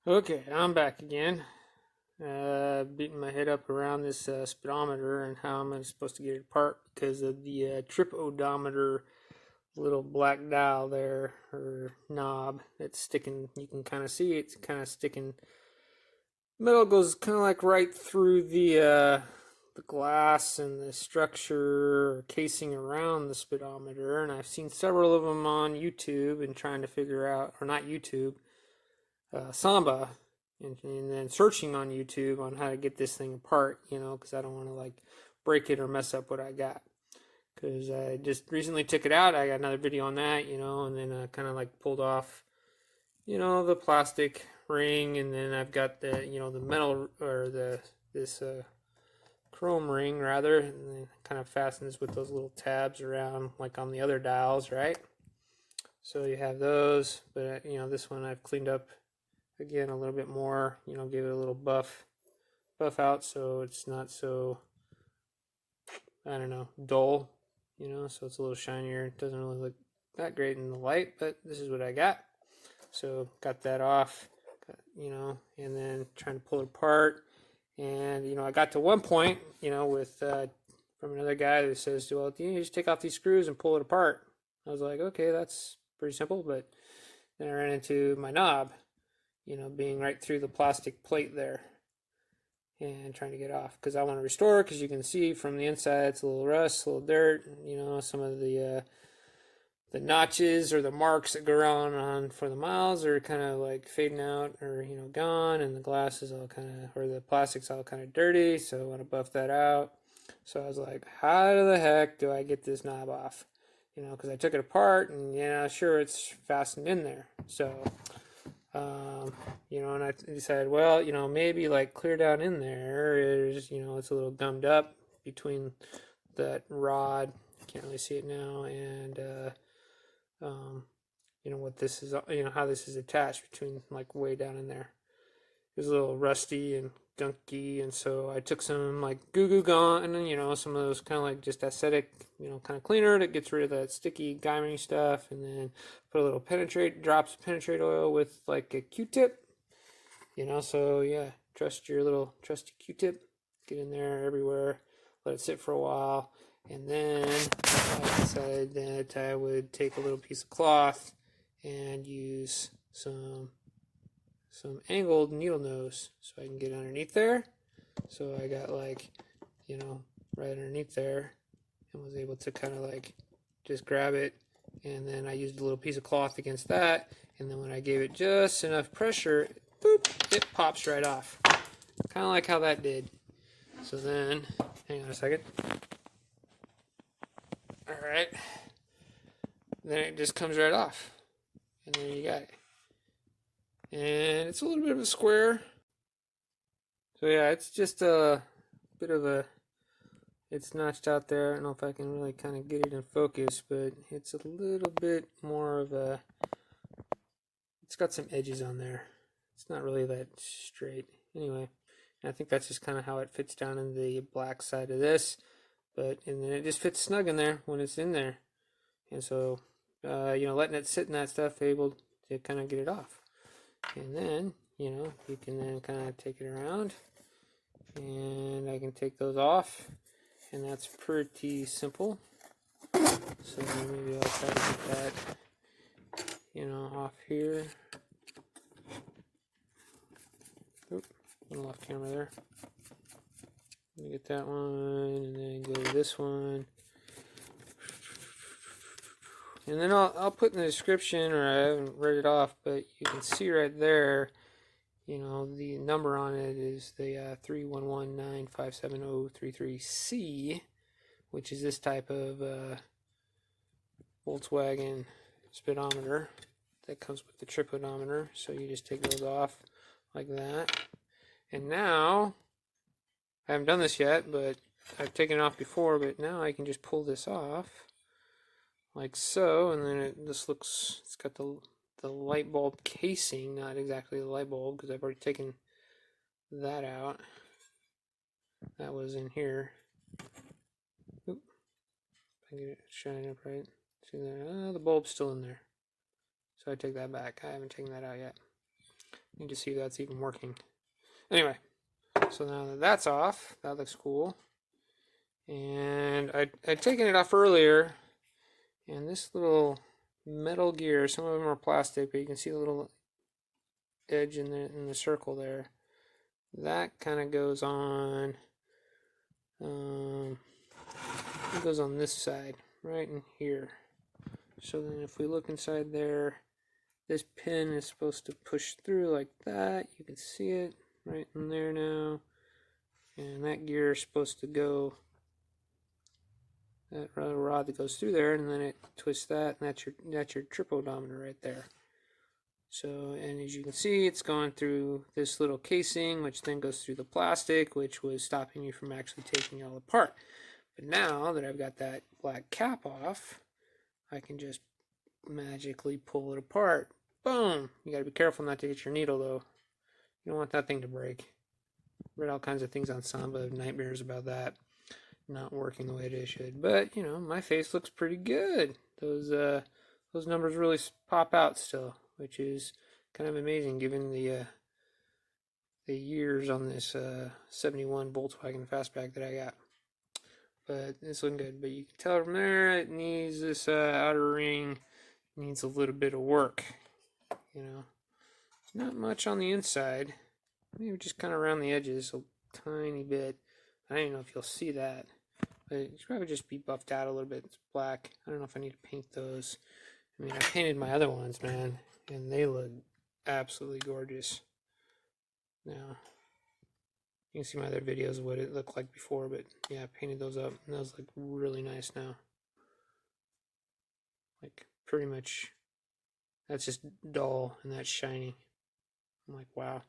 Okay, I'm back again. Beating my head up around this speedometer and how I'm supposed to get it apart because of the trip odometer little black dial there, or knob that's sticking. You can kind of see it's kind of sticking. Metal goes kind of like right through the glass and the structure or casing around the speedometer, and I've seen several of them on YouTube and trying to figure out, or not YouTube, Samba, and then searching on YouTube on how to get this thing apart, because I don't want to like break it or mess up what I got. Because I just recently took it out. I got another video on that, and then I kind of like pulled off, the plastic ring, and then I've got the metal or this chrome ring rather, and then kind of fastens with those little tabs around like on the other dials, right? So you have those, but this one I've cleaned up again a little bit more, give it a little buff out so it's not so, I don't know, dull, so it's a little shinier. It doesn't really look that great in the light, but this is what I got. So got that off, and then trying to pull it apart. And I got to one point, with from another guy who says, well, you just take off these screws and pull it apart. I was like, okay, that's pretty simple. But then I ran into my knob, being right through the plastic plate there, and trying to get off because I want to restore it, because you can see from the inside it's a little rust, a little dirt, some of the notches or the marks that go around on for the miles are kind of like fading out, or gone, and the glass is all kind of, or the plastic's all kind of dirty, so I want to buff that out. So I was like, how the heck do I get this knob off? Because I took it apart, and sure, it's fastened in there. So and I decided, well, maybe like clear down in there is, it's a little gummed up between that rod. Can't really see it now, and what this is, how this is attached between like way down in there. It was a little rusty and gunky, and so I took some like Goo Goo Gone, and some of those kind of like just aesthetic, kind of cleaner that gets rid of that sticky grimy stuff, and then put a little drops of penetrate oil with like a Q-tip, so yeah, trust your little trusty Q-tip, get in there everywhere, let it sit for a while, and then I decided that I would take a little piece of cloth and use some angled needle nose so I can get underneath there. So I got like, right underneath there, and was able to kind of like just grab it, and then I used a little piece of cloth against that, and then when I gave it just enough pressure, boop, it pops right off. Kind of like how that did. So then, hang on a second. Alright. Then it just comes right off. And there you got it. And it's a little bit of a square. So yeah, it's just a bit of a, it's notched out there. I don't know if I can really kind of get it in focus, but it's a little bit more of a, it's got some edges on there. It's not really that straight. Anyway, I think that's just kind of how it fits down in the black side of this. And then it just fits snug in there when it's in there. And so, letting it sit in that stuff, able to kind of get it off. And then, you can then kind of take it around, and I can take those off, and that's pretty simple. So maybe I'll try to get that, off here. Oop, a little off camera there. Let me get that one, and then go to this one. And then I'll put in the description, or I haven't read it off, but you can see right there, the number on it is the 311957033C, which is this type of Volkswagen speedometer that comes with the trip odometer. So you just take those off like that. And now, I haven't done this yet, but I've taken it off before, but now I can just pull this off like so, and then this looks, it's got the light bulb casing, not exactly the light bulb, because I've already taken that out. That was in here. Oop, if I can get it shining up right. See there? The bulb's still in there. So I take that back. I haven't taken that out yet. Need to see if that's even working. Anyway, so now that that's off, that looks cool. And I'd taken it off earlier, and this little metal gear, some of them are plastic, but you can see the little edge in the circle there. That kind of goes on. It goes on this side, right in here. So then if we look inside there, this pin is supposed to push through like that. You can see it right in there now. And that gear is supposed to go, that rod that goes through there, and then it twists that, and that's your trip odometer right there. So, and as you can see, it's going through this little casing, which then goes through the plastic, which was stopping you from actually taking it all apart. But now that I've got that black cap off, I can just magically pull it apart. Boom! You gotta be careful not to hit your needle though. You don't want that thing to break. Read all kinds of things on Samba, nightmares about that not working the way it should. But you know, my face looks pretty good. Those numbers really pop out still, which is kind of amazing given the years on this 71 Volkswagen Fastback that I got. But it's looking good. But you can tell from there it needs this outer ring needs a little bit of work. You know, not much on the inside. Maybe just kind of around the edges a tiny bit. I don't even know if you'll see that. But it should probably just be buffed out a little bit. It's black. I don't know if I need to paint those. I mean, I painted my other ones, man, and they look absolutely gorgeous. Now, you can see my other videos of what it looked like before, but yeah, I painted those up, and those look really nice now. Like, pretty much, that's just dull, and that's shiny. I'm like, wow.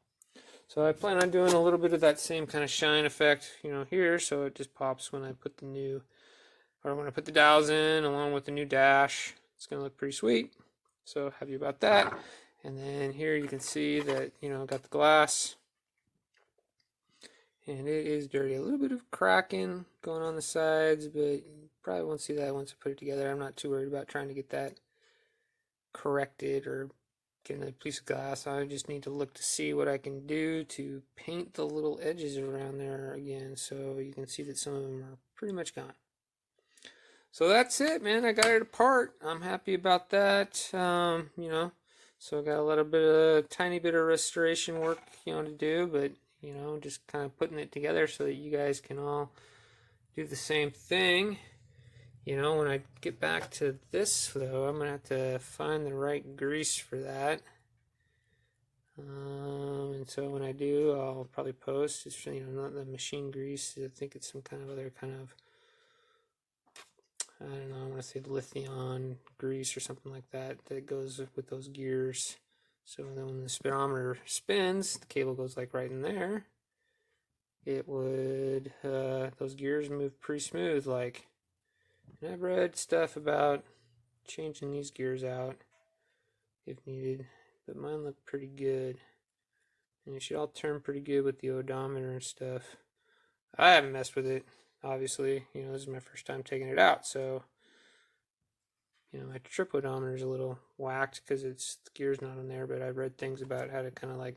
So I plan on doing a little bit of that same kind of shine effect, you know, here, so it just pops when I put the new, or when I put the dials in, along with the new dash. It's going to look pretty sweet. So happy about that. And then here you can see that, you know, got the glass. And it is dirty. A little bit of cracking going on the sides, but you probably won't see that once I put it together. I'm not too worried about trying to get that corrected or getting a piece of glass. I just need to look to see what I can do to paint the little edges around there again, so you can see that some of them are pretty much gone. So that's it, man. I got it apart. I'm happy about that. You know, so I got a little bit of tiny bit of restoration work, you know, to do, but you know, just kind of putting it together so that you guys can all do the same thing. You know, when I get back to this though, I'm gonna have to find the right grease for that. And so when I do, I'll probably post. It's, you know, not the machine grease. I think it's some kind of other kind of, I don't know, I want to say lithium grease or something like that that goes with those gears. So then when the speedometer spins, the cable goes like right in there. It would, those gears move pretty smooth like. And I've read stuff about changing these gears out if needed, but mine look pretty good. And it should all turn pretty good with the odometer and stuff. I haven't messed with it, obviously. You know, this is my first time taking it out, so you know, my trip odometer is a little whacked because it's the gear's not in there, but I've read things about how to kind of like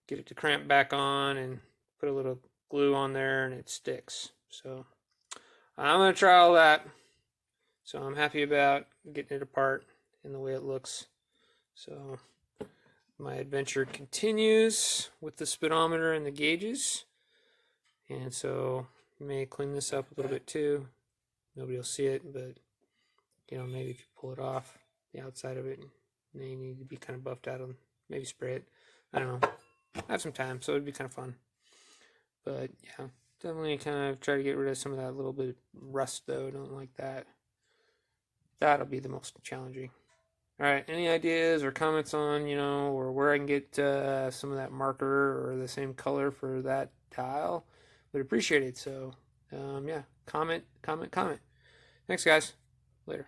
get it to cramp back on and put a little glue on there and it sticks. So I'm going to try all that. So I'm happy about getting it apart and the way it looks. So my adventure continues with the speedometer and the gauges. And so you may clean this up a little bit too. Nobody will see it, but you know, maybe if you pull it off the outside of it, may need to be kind of buffed out on, maybe spray it. I don't know. I have some time, so it'd be kind of fun. But yeah, definitely kind of try to get rid of some of that little bit of rust though. I don't like that. That'll be the most challenging. All right, any ideas or comments on, you know, or where I can get some of that marker or the same color for that tile? Would appreciate it. So yeah, comment. Thanks, guys. Later.